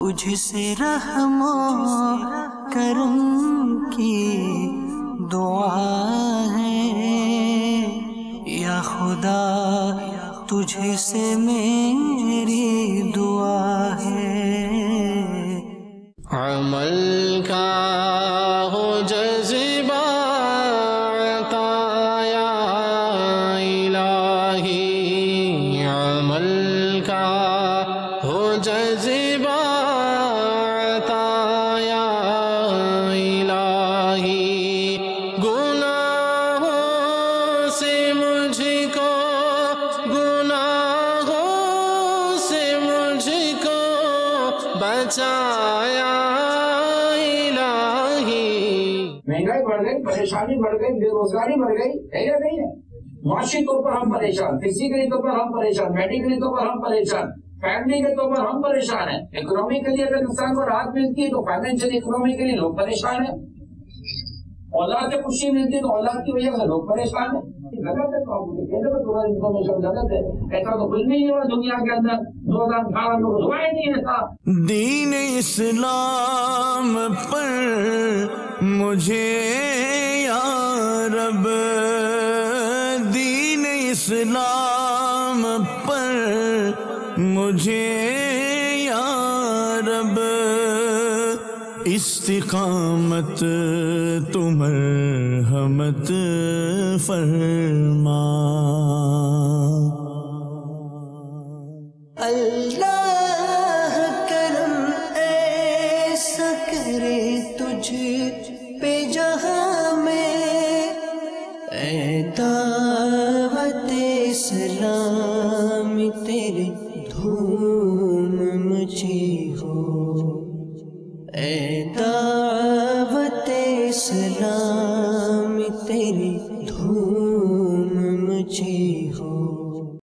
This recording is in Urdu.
تجھ سے رحم و کرم کی دعا ہے یا خدا، تجھ سے میری دعا ہے۔ عمل کا ہو جذبہ عطا یا الہی، عمل کا ہو جذبہ عطا یا الہی، گناہوں سے مجھ کو، گناہوں سے مجھ کو بچایا الہی۔ مہنگائی بڑھ گئی، پریشانی بڑھ گئی، بے روزگاری بڑھ گئی، ہے یا نہیں ہے؟ معاشی طور پر ہم پریشان، فزیکلی طور پر ہم پریشان، میڈیکلی طور پر ہم پریشان، فیملی کے طور پر ہم پریشان ہیں۔ اکنامیکلی اگر انسان کو راحت ملتی ہے تو فائنینشیل اکنامیکلی لوگ پریشان ہیں۔ اولاد سے خوشی ملتی ہے تو اولاد کی وجہ سے لوگ پریشان ہیں۔ غلط ہے، انفارمیشن غلط ہے، ایسا تو کچھ نہیں ہوا دنیا کے اندر 2018 میں ہوا ہی نہیں ایسا۔ دین اسلام پر مجھے یا رب، دین اسلام پر مجھے یا رب، استقامت تو مرحمت فرما۔ اللہ کرم ایسا کرے تجھ پہ جہاں میں، اے دعوت اسلام تیرے دھوم مچی ہو، اے دعوت اسلام تیری دھوم